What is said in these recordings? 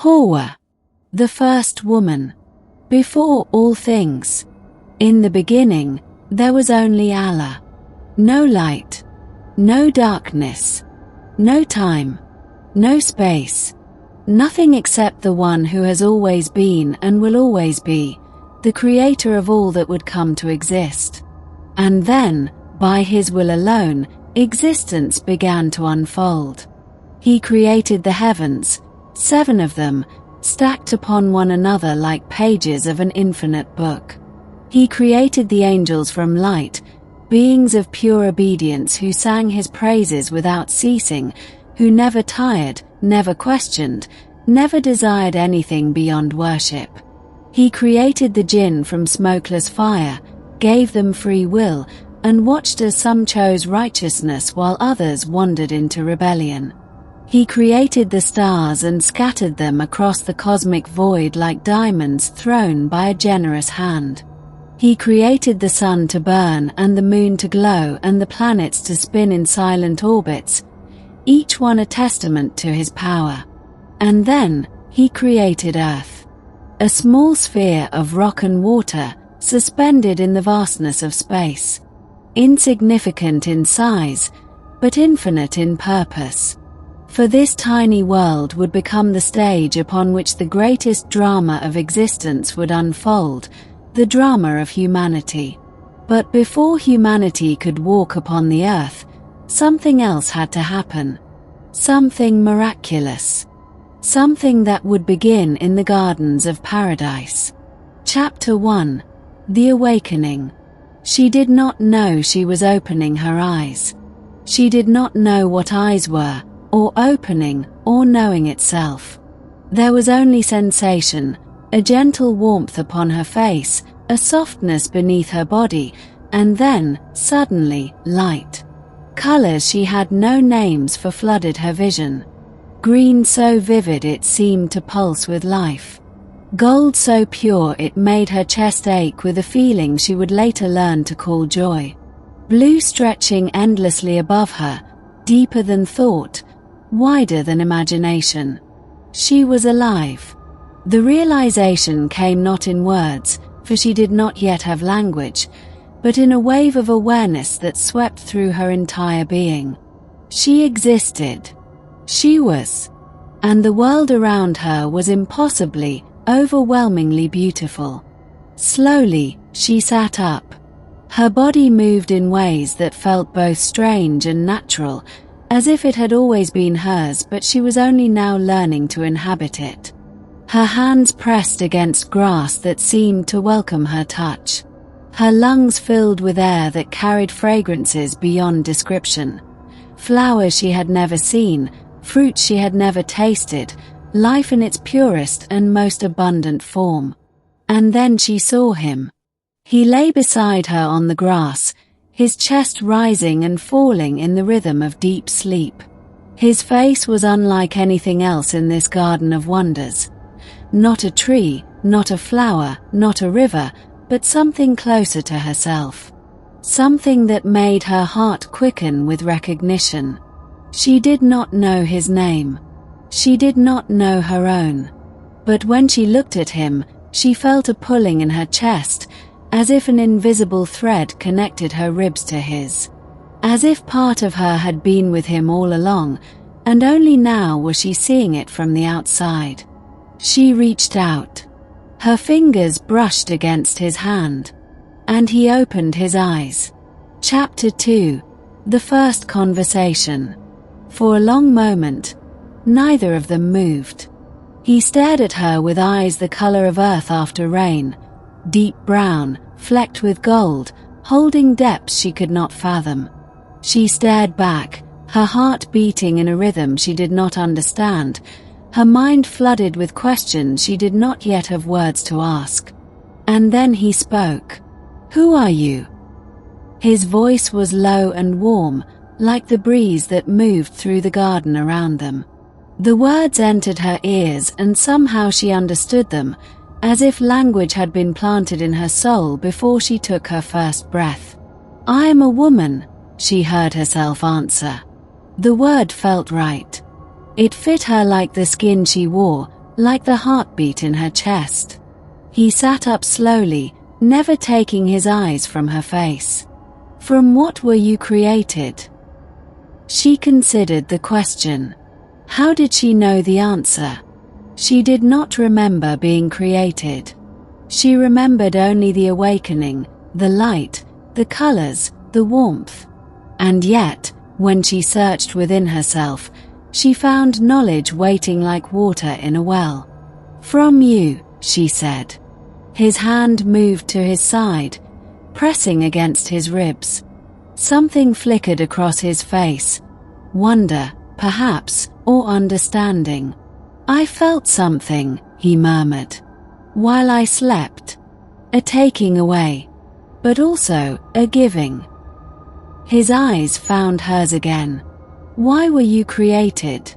Hawwa, the first woman. Before all things, in the beginning, there was only Allah. No light, no darkness, no time, no space, nothing except the one who has always been and will always be, the creator of all that would come to exist. And then, by his will alone, existence began to unfold. He created the heavens, 7 of them, stacked upon one another like pages of an infinite book. He created the angels from light, beings of pure obedience who sang his praises without ceasing, who never tired, never questioned, never desired anything beyond worship. He created the jinn from smokeless fire, gave them free will, and watched as some chose righteousness while others wandered into rebellion. He created the stars and scattered them across the cosmic void like diamonds thrown by a generous hand. He created the sun to burn and the moon to glow and the planets to spin in silent orbits, each one a testament to his power. And then, he created Earth, a small sphere of rock and water, suspended in the vastness of space, insignificant in size, but infinite in purpose. For this tiny world would become the stage upon which the greatest drama of existence would unfold, the drama of humanity. But before humanity could walk upon the earth, something else had to happen. Something miraculous. Something that would begin in the gardens of paradise. Chapter 1. The Awakening. She did not know she was opening her eyes. She did not know what eyes were, or opening, or knowing itself. There was only sensation, a gentle warmth upon her face, a softness beneath her body, and then, suddenly, light. Colors she had no names for flooded her vision. Green so vivid it seemed to pulse with life. Gold so pure it made her chest ache with a feeling she would later learn to call joy. Blue stretching endlessly above her, deeper than thought, wider than imagination. She was alive. The realization came not in words, for she did not yet have language, but in a wave of awareness that swept through her entire being. She existed. She was. And the world around her was impossibly, overwhelmingly beautiful. Slowly, she sat up. Her body moved in ways that felt both strange and natural, as if it had always been hers but she was only now learning to inhabit it. Her hands pressed against grass that seemed to welcome her touch. Her lungs filled with air that carried fragrances beyond description. Flowers she had never seen, fruit she had never tasted, life in its purest and most abundant form. And then she saw him. He lay beside her on the grass, his chest rising and falling in the rhythm of deep sleep. His face was unlike anything else in this garden of wonders. Not a tree, not a flower, not a river, but something closer to herself. Something that made her heart quicken with recognition. She did not know his name. She did not know her own. But when she looked at him, she felt a pulling in her chest, as if an invisible thread connected her ribs to his. As if part of her had been with him all along, and only now was she seeing it from the outside. She reached out. Her fingers brushed against his hand. And he opened his eyes. Chapter 2. The First Conversation. For a long moment, neither of them moved. He stared at her with eyes the color of earth after rain, deep brown, flecked with gold, holding depths she could not fathom. She stared back, her heart beating in a rhythm she did not understand, her mind flooded with questions she did not yet have words to ask. And then he spoke. "Who are you?" His voice was low and warm, like the breeze that moved through the garden around them. The words entered her ears and somehow she understood them, as if language had been planted in her soul before she took her first breath. "I am a woman," she heard herself answer. The word felt right. It fit her like the skin she wore, like the heartbeat in her chest. He sat up slowly, never taking his eyes from her face. From what were you created? She considered the question. How did she know the answer? She did not remember being created. She remembered only the awakening, the light, the colors, the warmth. And yet, when she searched within herself, she found knowledge waiting like water in a well. From you, she said. His hand moved to his side, pressing against his ribs. Something flickered across his face. Wonder, perhaps, or understanding. I felt something, he murmured. While I slept. A taking away. But also, a giving. His eyes found hers again. Why were you created?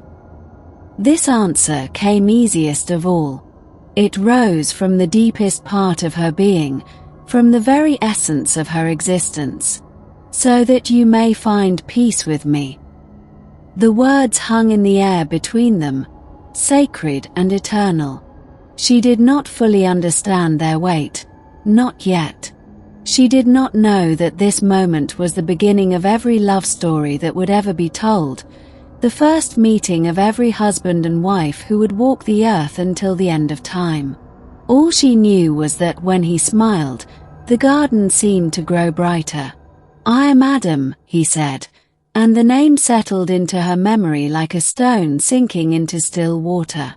This answer came easiest of all. It rose from the deepest part of her being, from the very essence of her existence. So that you may find peace with me. The words hung in the air between them, sacred and eternal. She did not fully understand their weight, not yet. She did not know that this moment was the beginning of every love story that would ever be told, the first meeting of every husband and wife who would walk the earth until the end of time. All she knew was that when he smiled, the garden seemed to grow brighter. I am Adam, he said, and the name settled into her memory like a stone sinking into still water.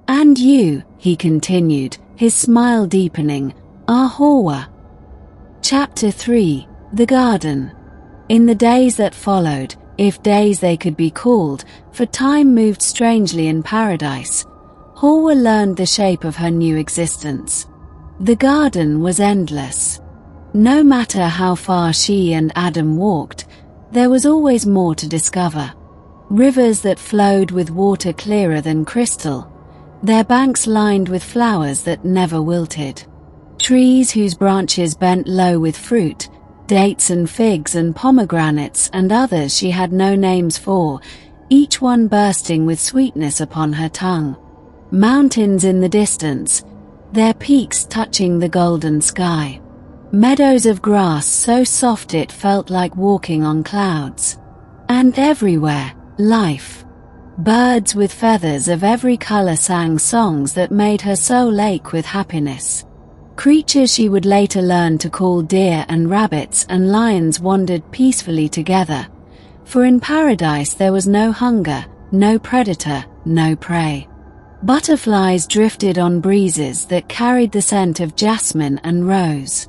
And you, he continued, his smile deepening, are Hawwa. Chapter 3, The Garden. In the days that followed, if days they could be called, for time moved strangely in paradise, Hawwa learned the shape of her new existence. The garden was endless. No matter how far she and Adam walked, there was always more to discover. Rivers that flowed with water clearer than crystal, their banks lined with flowers that never wilted. Trees whose branches bent low with fruit, dates and figs and pomegranates and others she had no names for, each one bursting with sweetness upon her tongue. Mountains in the distance, their peaks touching the golden sky. Meadows of grass so soft it felt like walking on clouds. And everywhere, life. Birds with feathers of every color sang songs that made her soul ache with happiness. Creatures she would later learn to call deer and rabbits and lions wandered peacefully together, for in paradise there was no hunger, no predator, no prey. Butterflies drifted on breezes that carried the scent of jasmine and rose.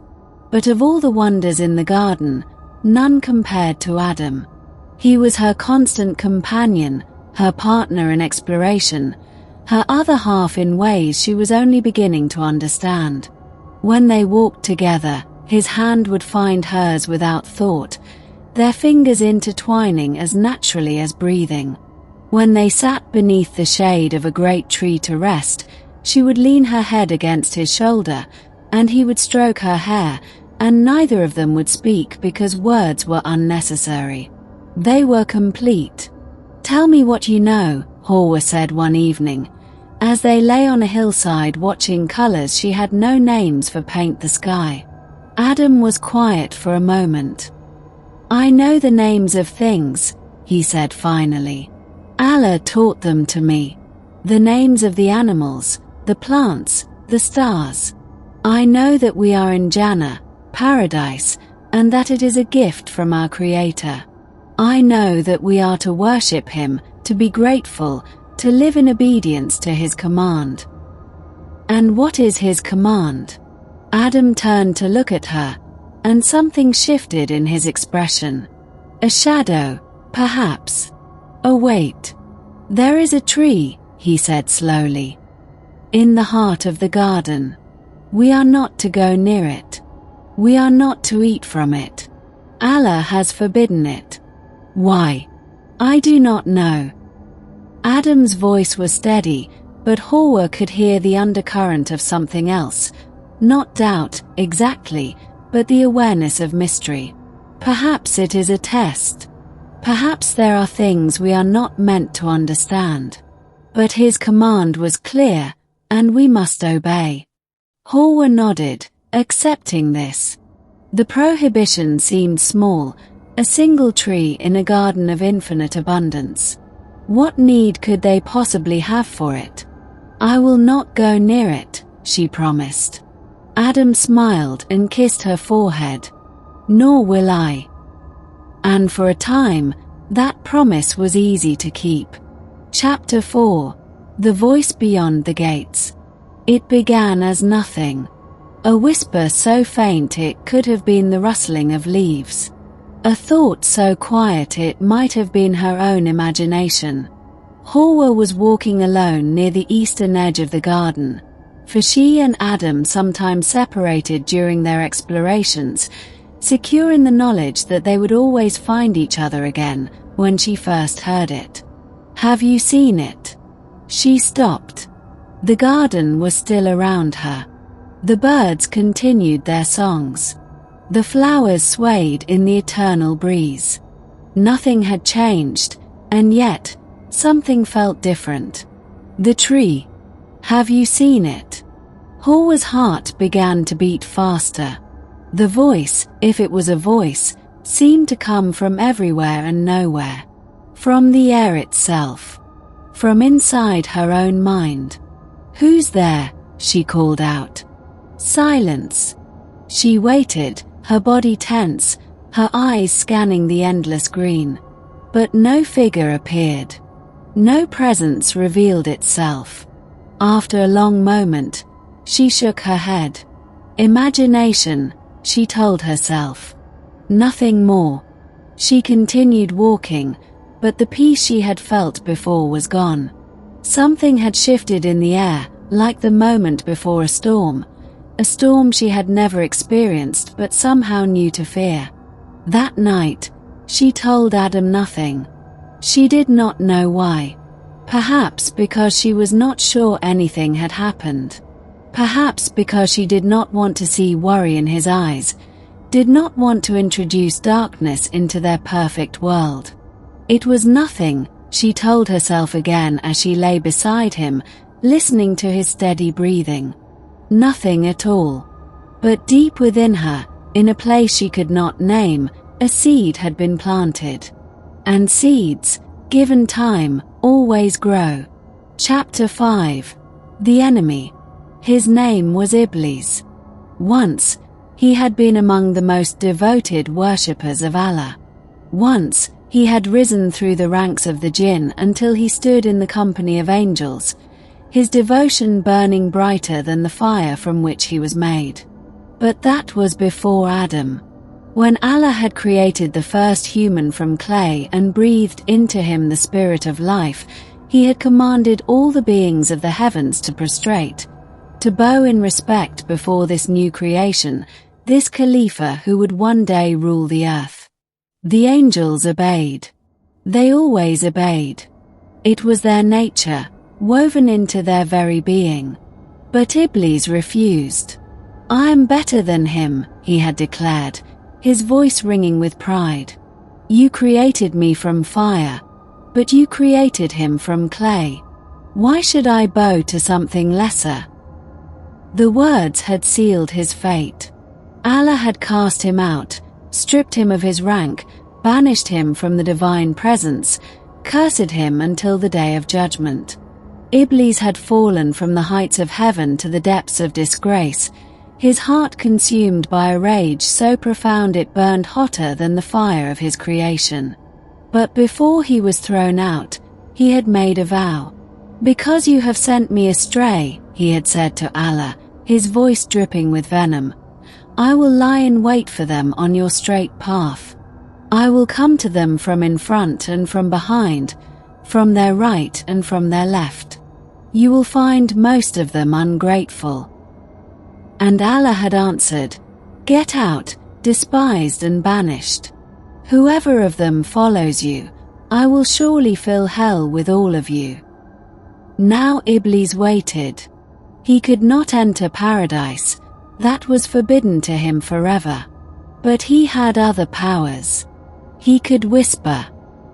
But of all the wonders in the garden, none compared to Adam. He was her constant companion, her partner in exploration, her other half in ways she was only beginning to understand. When they walked together, his hand would find hers without thought, their fingers intertwining as naturally as breathing. When they sat beneath the shade of a great tree to rest, she would lean her head against his shoulder, and he would stroke her hair, and neither of them would speak because words were unnecessary. They were complete. Tell me what you know, Hawwa said one evening, as they lay on a hillside watching colors she had no names for paint the sky. Adam was quiet for a moment. I know the names of things, he said finally. Allah taught them to me. The names of the animals, the plants, the stars. I know that we are in Jannah, paradise, and that it is a gift from our Creator. I know that we are to worship Him, to be grateful, to live in obedience to His command. And what is His command? Adam turned to look at her, and something shifted in his expression. A shadow, perhaps. Oh wait. There is a tree, he said slowly. In the heart of the garden. We are not to go near it. We are not to eat from it. Allah has forbidden it. Why? I do not know. Adam's voice was steady, but Hawwa could hear the undercurrent of something else. Not doubt, exactly, but the awareness of mystery. Perhaps it is a test. Perhaps there are things we are not meant to understand. But his command was clear, and we must obey. Hawwa nodded, accepting this. The prohibition seemed small, a single tree in a garden of infinite abundance. What need could they possibly have for it? I will not go near it, she promised. Adam smiled and kissed her forehead. Nor will I. And for a time, that promise was easy to keep. Chapter 4. The Voice Beyond the Gates. It began as nothing. A whisper so faint it could have been the rustling of leaves. A thought so quiet it might have been her own imagination. Hawwa was walking alone near the eastern edge of the garden, for she and Adam sometimes separated during their explorations, secure in the knowledge that they would always find each other again when she first heard it. Have you seen it? She stopped. The garden was still around her. The birds continued their songs. The flowers swayed in the eternal breeze. Nothing had changed, and yet, something felt different. The tree. Have you seen it? Hawwa's heart began to beat faster. The voice, if it was a voice, seemed to come from everywhere and nowhere. From the air itself. From inside her own mind. Who's there? She called out. Silence. She waited, her body tense, her eyes scanning the endless green. But no figure appeared. No presence revealed itself. After a long moment, she shook her head. Imagination, she told herself. Nothing more. She continued walking, but the peace she had felt before was gone. Something had shifted in the air, like the moment before a storm she had never experienced but somehow knew to fear. That night, she told Adam nothing. She did not know why. Perhaps because she was not sure anything had happened. Perhaps because she did not want to see worry in his eyes, did not want to introduce darkness into their perfect world. It was nothing, she told herself again as she lay beside him, listening to his steady breathing. Nothing at all. But deep within her, in a place she could not name, a seed had been planted. And seeds, given time, always grow. Chapter 5. The Enemy. His name was Iblis. Once, he had been among the most devoted worshippers of Allah. Once, he had risen through the ranks of the jinn until he stood in the company of angels, his devotion burning brighter than the fire from which he was made. But that was before Adam. When Allah had created the first human from clay and breathed into him the spirit of life, he had commanded all the beings of the heavens to prostrate, to bow in respect before this new creation, this Khalifa who would one day rule the earth. The angels obeyed. They always obeyed. It was their nature, woven into their very being. But Iblis refused. I am better than him, he had declared, his voice ringing with pride. You created me from fire, but you created him from clay. Why should I bow to something lesser? The words had sealed his fate. Allah had cast him out, stripped him of his rank, banished him from the divine presence, cursed him until the day of judgment. Iblis had fallen from the heights of heaven to the depths of disgrace, his heart consumed by a rage so profound it burned hotter than the fire of his creation. But before he was thrown out, he had made a vow. Because you have sent me astray, he had said to Allah, his voice dripping with venom, I will lie in wait for them on your straight path. I will come to them from in front and from behind, from their right and from their left. You will find most of them ungrateful. And Allah had answered, Get out, despised and banished. Whoever of them follows you, I will surely fill hell with all of you. Now Iblis waited. He could not enter paradise, that was forbidden to him forever. But he had other powers. He could whisper.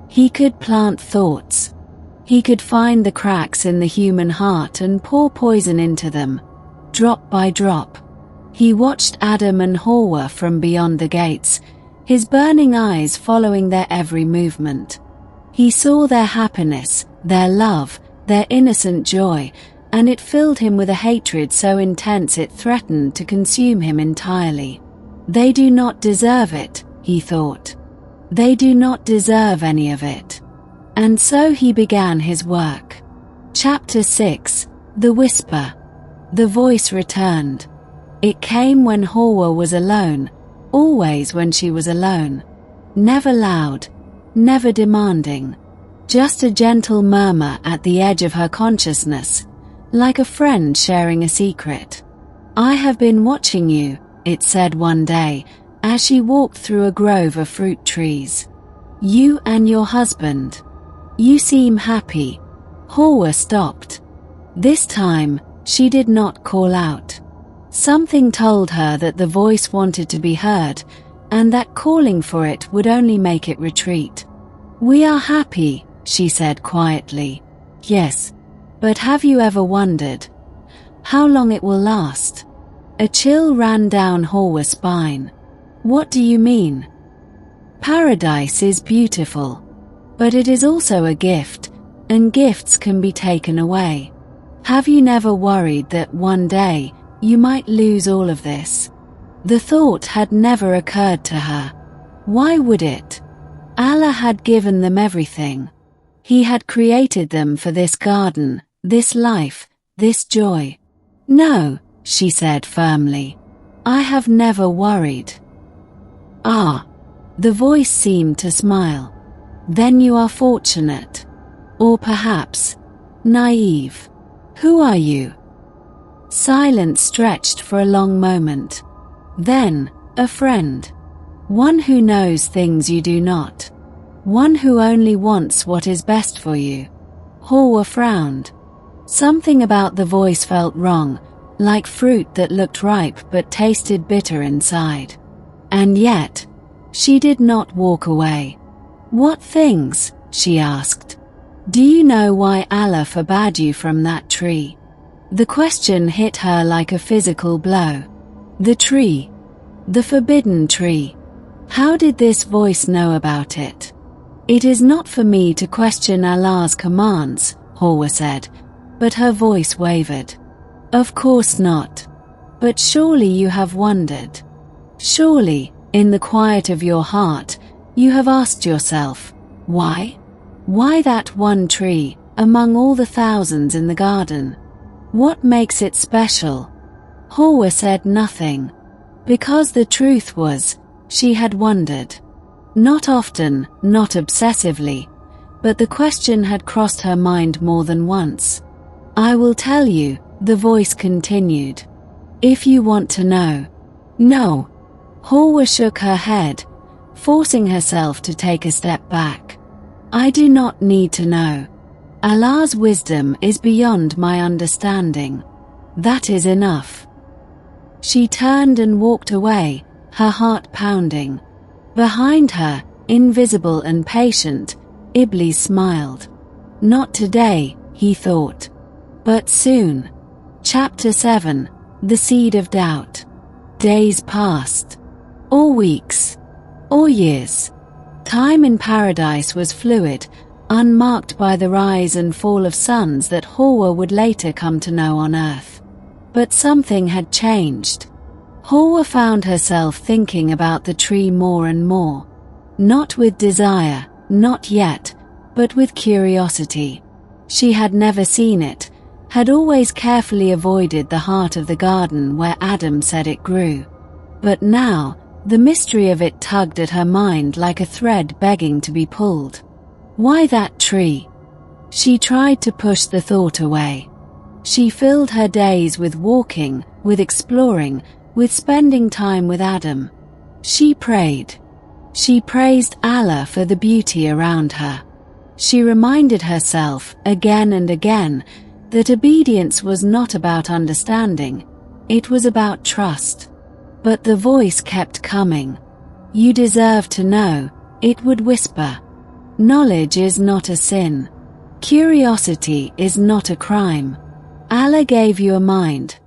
He could plant thoughts. He could find the cracks in the human heart and pour poison into them, drop by drop. He watched Adam and Hawwa from beyond the gates, his burning eyes following their every movement. He saw their happiness, their love, their innocent joy, and it filled him with a hatred so intense it threatened to consume him entirely. They do not deserve it, he thought. They do not deserve any of it. And so he began his work. Chapter 6, The Whisper. The voice returned. It came when Hawwa was alone, always when she was alone. Never loud, never demanding. Just a gentle murmur at the edge of her consciousness, like a friend sharing a secret. "I have been watching you," it said one day, as she walked through a grove of fruit trees. "You and your husband. You seem happy." Hawwa stopped. This time, she did not call out. Something told her that the voice wanted to be heard, and that calling for it would only make it retreat. "We are happy," she said quietly. "Yes, but have you ever wondered how long it will last?" A chill ran down Hawwa's spine. "What do you mean?" "Paradise is beautiful, but it is also a gift, and gifts can be taken away. Have you never worried that one day you might lose all of this?" The thought had never occurred to her. Why would it? Allah had given them everything. He had created them for this garden, this life, this joy. "No," she said firmly. "I have never worried." "Ah." The voice seemed to smile. "Then you are fortunate. Or perhaps naive. Who are you?" Silence stretched for a long moment. Then, "A friend. One who knows things you do not. One who only wants what is best for you." Hawwa frowned. Something about the voice felt wrong, like fruit that looked ripe but tasted bitter inside. And yet, she did not walk away. "What things?" she asked. "Do you know why Allah forbade you from that tree?" The question hit her like a physical blow. The tree. The forbidden tree. How did this voice know about it? "It is not for me to question Allah's commands," Hawwa said, but her voice wavered. "Of course not. But surely you have wondered. Surely, in the quiet of your heart, you have asked yourself, why? Why that one tree, among all the thousands in the garden? What makes it special?" Hawwa said nothing. Because the truth was, she had wondered. Not often, not obsessively, but the question had crossed her mind more than once. "I will tell you," the voice continued. "If you want to know." "No." Hawwa shook her head, forcing herself to take a step back. "I do not need to know. Allah's wisdom is beyond my understanding. That is enough." She turned and walked away, her heart pounding. Behind her, invisible and patient, Iblis smiled. Not today, he thought. But soon. Chapter 7, The Seed of Doubt. Days passed. Or weeks. Or years. Time in paradise was fluid, unmarked by the rise and fall of suns that Hawwa would later come to know on earth. But something had changed. Hawwa found herself thinking about the tree more and more. Not with desire, not yet, but with curiosity. She had never seen it, had always carefully avoided the heart of the garden where Adam said it grew. But now, the mystery of it tugged at her mind like a thread begging to be pulled. Why that tree? She tried to push the thought away. She filled her days with walking, with exploring, with spending time with Adam. She prayed. She praised Allah for the beauty around her. She reminded herself, again and again, that obedience was not about understanding, it was about trust. But the voice kept coming. "You deserve to know," it would whisper. "Knowledge is not a sin. Curiosity is not a crime. Allah gave you a mind.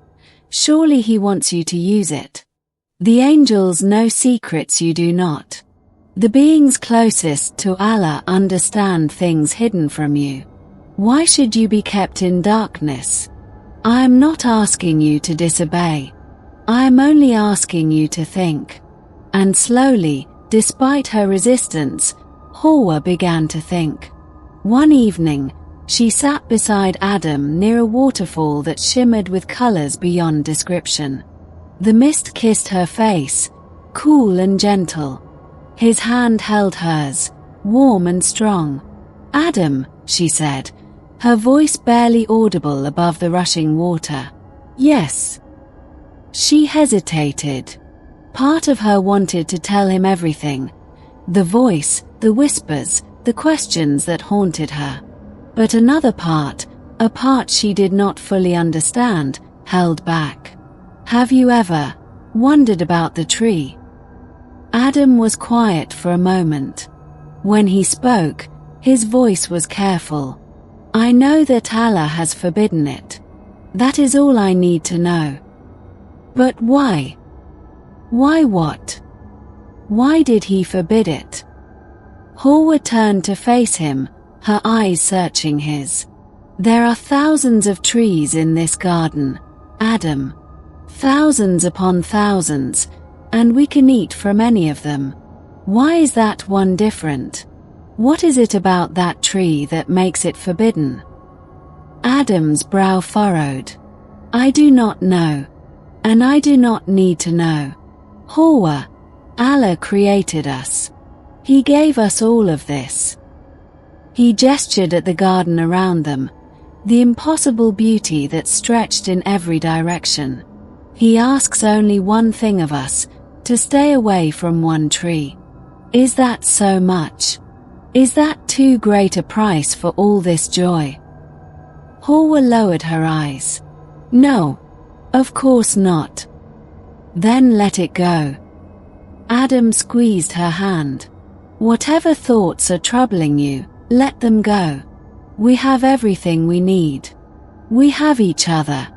Surely He wants you to use it. The angels know secrets you do not. The beings closest to Allah understand things hidden from you. Why should you be kept in darkness? I am not asking you to disobey. I am only asking you to think. And slowly, despite her resistance, Hawwa began to think. One evening, she sat beside Adam near a waterfall that shimmered with colors beyond description. The mist kissed her face, cool and gentle. His hand held hers, warm and strong. "Adam," she said, her voice barely audible above the rushing water. "Yes." She hesitated. Part of her wanted to tell him everything. The voice, the whispers, the questions that haunted her. But another part, a part she did not fully understand, held back. "Have you ever wondered about the tree?" Adam was quiet for a moment. When he spoke, his voice was careful. "I know that Allah has forbidden it. That is all I need to know." "But why? Why what? Why did He forbid it?" Hawwa turned to face him, her eyes searching his. "There are thousands of trees in this garden, Adam. Thousands upon thousands, and we can eat from any of them. Why is that one different? What is it about that tree that makes it forbidden?" Adam's brow furrowed. "I do not know. And I do not need to know. Hawwa, Allah created us. He gave us all of this." He gestured at the garden around them, the impossible beauty that stretched in every direction. "He asks only one thing of us, to stay away from one tree. Is that so much? Is that too great a price for all this joy?" Hawwa lowered her eyes. "No, of course not." "Then let it go." Adam squeezed her hand. "Whatever thoughts are troubling you, let them go. We have everything we need. We have each other.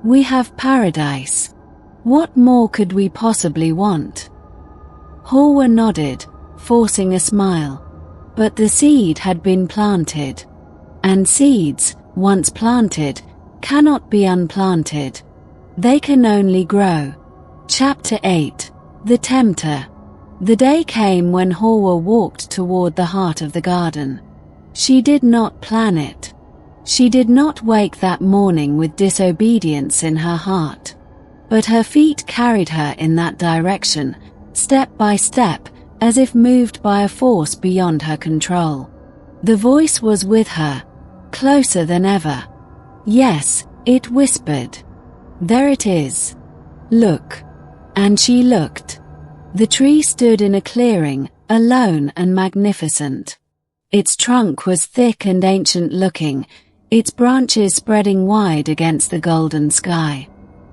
We have paradise. What more could we possibly want?" Hawwa nodded, forcing a smile. But the seed had been planted. And seeds, once planted, cannot be unplanted. They can only grow. Chapter 8. The Tempter. The day came when Hawwa walked toward the heart of the garden. She did not plan it. She did not wake that morning with disobedience in her heart. But her feet carried her in that direction, step by step, as if moved by a force beyond her control. The voice was with her, closer than ever. Yes, it whispered. "There it is. Look." And she looked. The tree stood in a clearing, alone and magnificent. Its trunk was thick and ancient-looking, its branches spreading wide against the golden sky.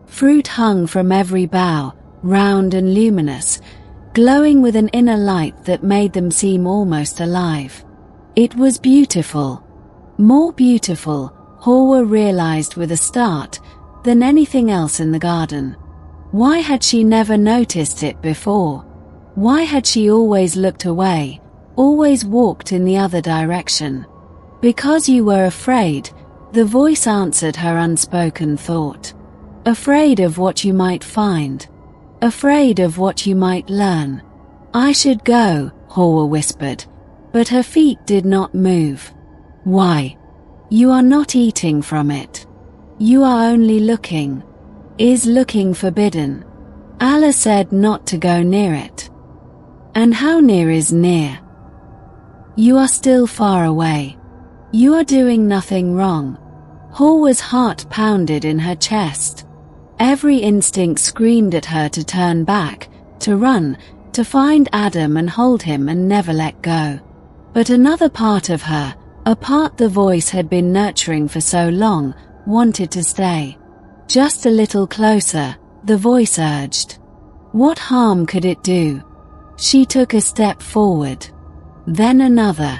Fruit hung from every bough, round and luminous, glowing with an inner light that made them seem almost alive. It was beautiful. More beautiful, Hawwa realized with a start, than anything else in the garden. Why had she never noticed it before? Why had she always looked away, always walked in the other direction? "Because you were afraid," the voice answered her unspoken thought. "Afraid of what you might find. Afraid of what you might learn." "I should go," Hawwa whispered, but her feet did not move. "Why? You are not eating from it. You are only looking. Is looking forbidden? Allah said not to go near it. And how near is near? You are still far away. You are doing nothing wrong." Hawwa's heart pounded in her chest. Every instinct screamed at her to turn back, to run, to find Adam and hold him and never let go. But another part of her, a part the voice had been nurturing for so long, wanted to stay. "Just a little closer," the voice urged. What harm could it do? She took a step forward. Then another.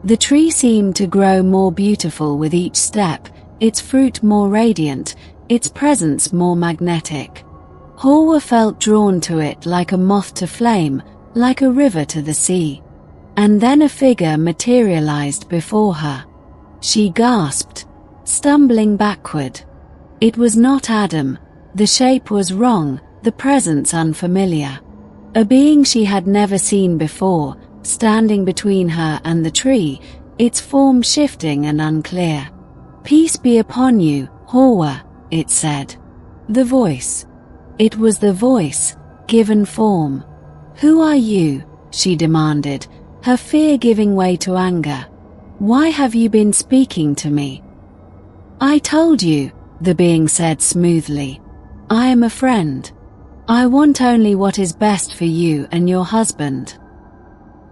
The tree seemed to grow more beautiful with each step, its fruit more radiant, its presence more magnetic. Hawwa felt drawn to it like a moth to flame, like a river to the sea. And then a figure materialized before her. She gasped, stumbling backward. It was not Adam. The shape was wrong, the presence unfamiliar. A being she had never seen before, standing between her and the tree, its form shifting and unclear. "Peace be upon you, Hawwa," it said. The voice. It was the voice, given form. "Who are you?" she demanded, her fear giving way to anger. "Why have you been speaking to me?" "I told you," the being said smoothly. "I am a friend. I want only what is best for you and your husband.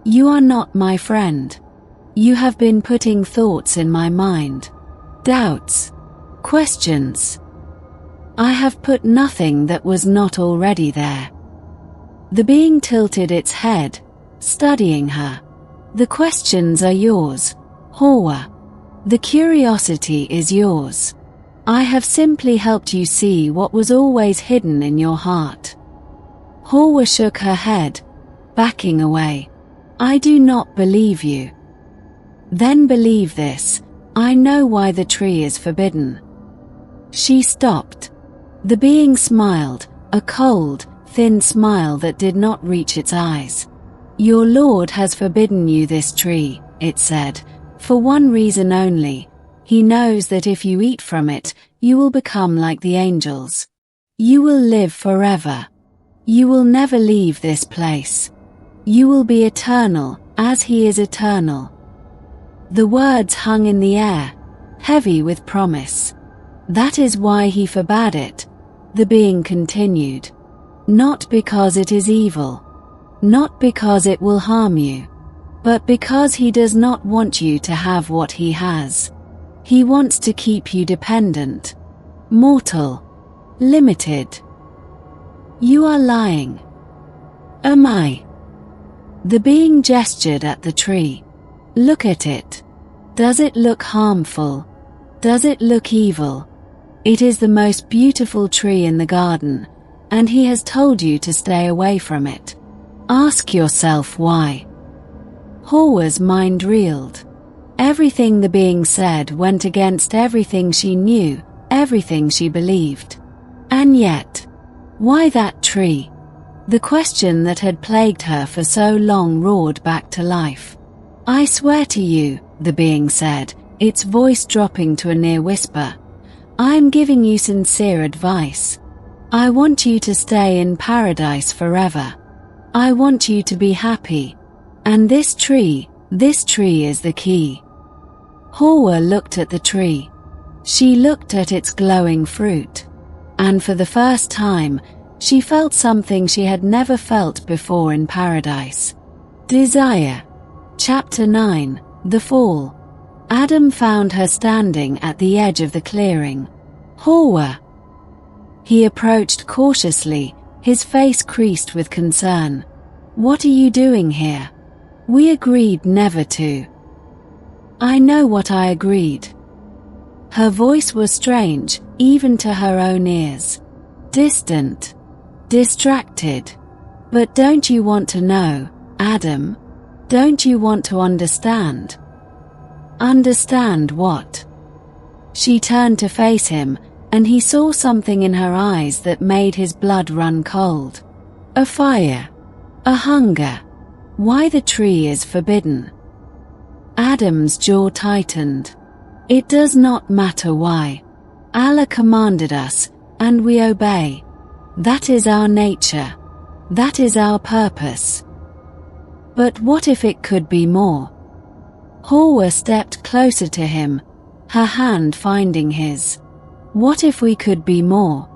You are not my friend. You have been putting thoughts in my mind. Doubts. Questions. I have put nothing that was not already there." The being tilted its head, studying her. "The questions are yours, Hawwa. The curiosity is yours. I have simply helped you see what was always hidden in your heart." Hawwa shook her head, backing away. "I do not believe you." "Then believe this. I know why the tree is forbidden." She stopped. The being smiled, a cold, thin smile that did not reach its eyes. "Your Lord has forbidden you this tree," it said, "for one reason only. He knows that if you eat from it, you will become like the angels. You will live forever. You will never leave this place. You will be eternal, as He is eternal." The words hung in the air, heavy with promise. "That is why He forbade it," the being continued. "Not because it is evil. Not because it will harm you. But because He does not want you to have what He has. He wants to keep you dependent. Mortal. Limited." "You are lying." "Am I?" The being gestured at the tree. "Look at it. Does it look harmful? Does it look evil? It is the most beautiful tree in the garden, and He has told you to stay away from it. Ask yourself why." Hawwa's mind reeled. Everything the being said went against everything she knew, everything she believed. And yet, why that tree? The question that had plagued her for so long roared back to life. "I swear to you," the being said, its voice dropping to a near whisper, "I am giving you sincere advice. I want you to stay in paradise forever. I want you to be happy. And this tree is the key." Hawwa looked at the tree. She looked at its glowing fruit. And for the first time, she felt something she had never felt before in paradise. Desire. Chapter 9, The Fall. Adam found her standing at the edge of the clearing. "Hawwa." He approached cautiously, his face creased with concern. "What are you doing here? We agreed never to." "I know what I agreed." Her voice was strange, even to her own ears. Distant. Distracted. "But don't you want to know, Adam? Don't you want to understand?" "Understand what?" She turned to face him, and he saw something in her eyes that made his blood run cold. A fire. A hunger. Why the tree is forbidden. Adam's jaw tightened. "It does not matter why. Allah commanded us, and we obey. That is our nature. That is our purpose." "But what if it could be more?" Hawwa stepped closer to him, her hand finding his. "What if we could be more?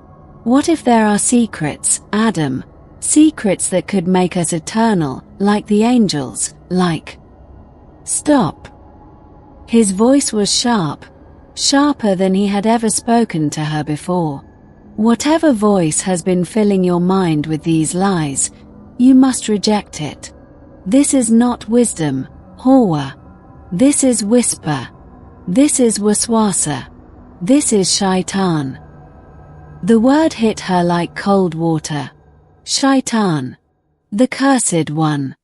What if there are secrets, Adam, secrets that could make us eternal, like the angels, like—" "Stop." His voice was sharp, sharper than he had ever spoken to her before. "Whatever voice has been filling your mind with these lies, you must reject it. This is not wisdom, Hawwa. This is whisper. This is waswasa. This is shaitan. The word hit her like cold water. Shaitan. The cursed one.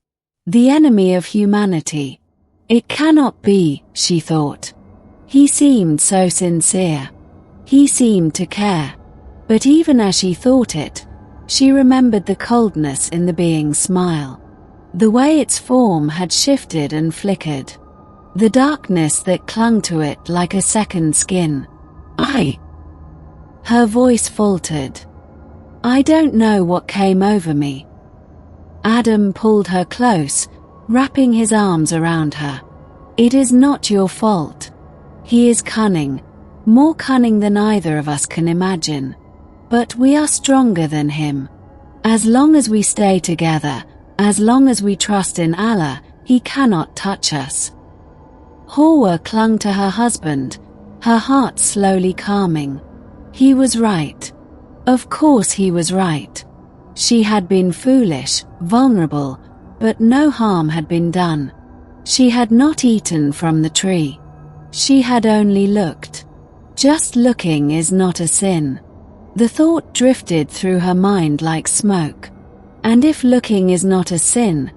The enemy of humanity. It cannot be, she thought. He seemed so sincere. He seemed to care. But even as she thought it, she remembered the coldness in the being's smile. The way its form had shifted and flickered. The darkness that clung to it like a second skin. Her voice faltered. I don't know what came over me. Adam pulled her close, wrapping his arms around her. It is not your fault. He is cunning, more cunning than either of us can imagine. But we are stronger than him. As long as we stay together, as long as we trust in Allah, he cannot touch us. Hawwa clung to her husband, her heart slowly calming. He was right. Of course he was right. She had been foolish, vulnerable, but no harm had been done. She had not eaten from the tree. She had only looked. Just looking is not a sin. The thought drifted through her mind like smoke. And if looking is not a sin,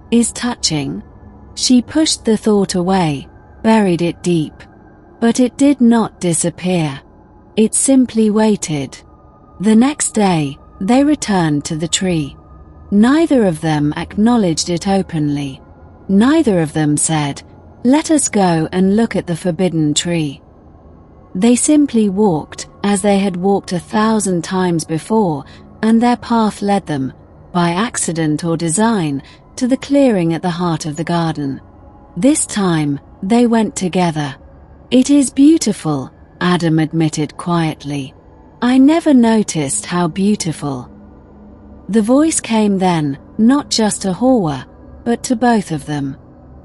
is touching? She pushed the thought away, buried it deep. But it did not disappear. It simply waited. The next day, they returned to the tree. Neither of them acknowledged it openly. Neither of them said, "Let us go and look at the forbidden tree." They simply walked, as they had walked 1,000 times before, and their path led them, by accident or design, to the clearing at the heart of the garden. This time, they went together. "It is beautiful," Adam admitted quietly. "I never noticed how beautiful." The voice came then, not just to Hawwa, but to both of them.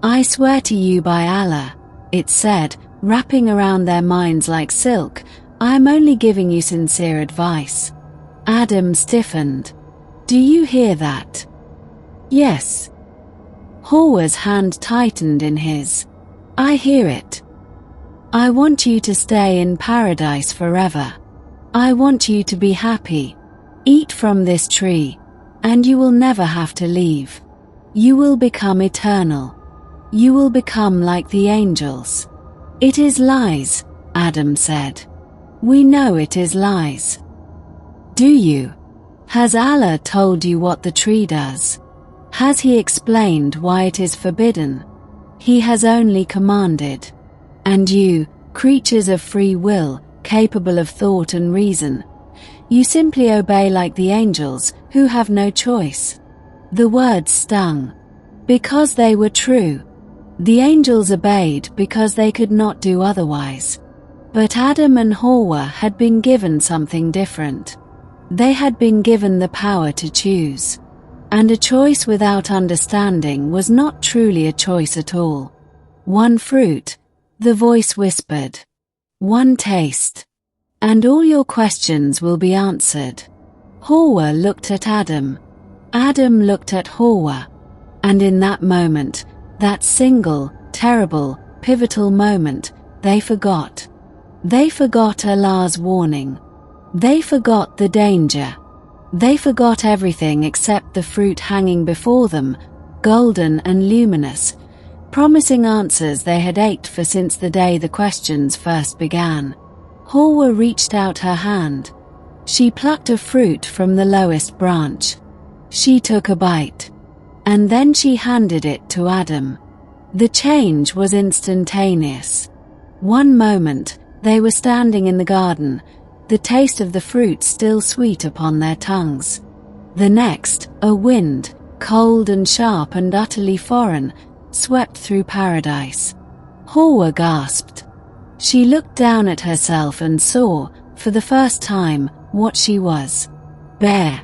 "I swear to you by Allah," it said, wrapping around their minds like silk, "I am only giving you sincere advice." Adam stiffened. "Do you hear that?" "Yes." Hawwa's hand tightened in his. "I hear it. I want you to stay in paradise forever. I want you to be happy. Eat from this tree, and you will never have to leave. You will become eternal. You will become like the angels." "It is lies," Adam said. "We know it is lies." "Do you? Has Allah told you what the tree does? Has he explained why it is forbidden? He has only commanded. And you, creatures of free will, capable of thought and reason, you simply obey like the angels, who have no choice." The words stung. Because they were true. The angels obeyed because they could not do otherwise. But Adam and Hawwa had been given something different. They had been given the power to choose. And a choice without understanding was not truly a choice at all. One fruit, the voice whispered. One taste. And all your questions will be answered. Hawwa looked at Adam. Adam looked at Hawwa. And in that moment, that single, terrible, pivotal moment, they forgot. They forgot Allah's warning. They forgot the danger. They forgot everything except the fruit hanging before them, golden and luminous, promising answers they had ached for since the day the questions first began. Hawwa reached out her hand. She plucked a fruit from the lowest branch. She took a bite. And then she handed it to Adam. The change was instantaneous. One moment, they were standing in the garden, the taste of the fruit still sweet upon their tongues. The next, a wind, cold and sharp and utterly foreign, swept through paradise. Hawwa gasped. She looked down at herself and saw, for the first time, what she was. Bare.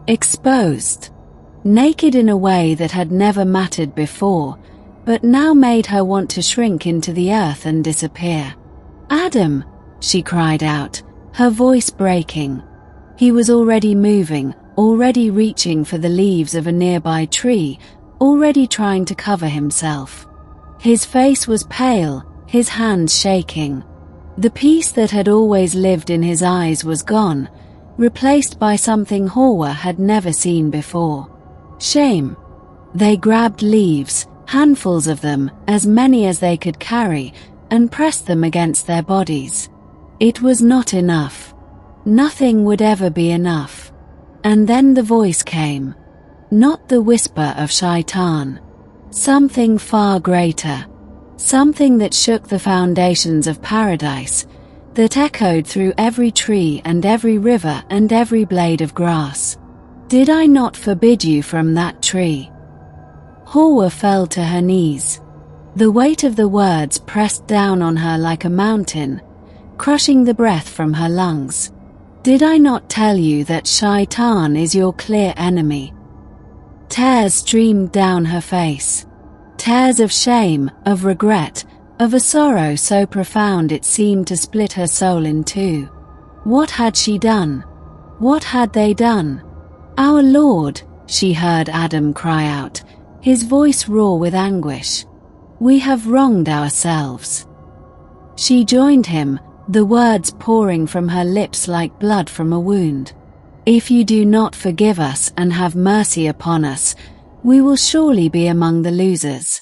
Exposed. Naked in a way that had never mattered before, but now made her want to shrink into the earth and disappear. "Adam!" she cried out, her voice breaking. He was already moving, already reaching for the leaves of a nearby tree, already trying to cover himself. His face was pale, his hands shaking. The peace that had always lived in his eyes was gone, replaced by something Hawwa had never seen before. Shame. They grabbed leaves, handfuls of them, as many as they could carry, and pressed them against their bodies. It was not enough. Nothing would ever be enough. And then the voice came. Not the whisper of Shaitan. Something far greater. Something that shook the foundations of paradise, that echoed through every tree and every river and every blade of grass. Did I not forbid you from that tree? Hawwa fell to her knees. The weight of the words pressed down on her like a mountain, crushing the breath from her lungs. Did I not tell you that Shaitan is your clear enemy? Tears streamed down her face. Tears of shame, of regret, of a sorrow so profound it seemed to split her soul in two. What had she done? What had they done? Our Lord, she heard Adam cry out, his voice raw with anguish. We have wronged ourselves. She joined him, the words pouring from her lips like blood from a wound. If you do not forgive us and have mercy upon us, we will surely be among the losers.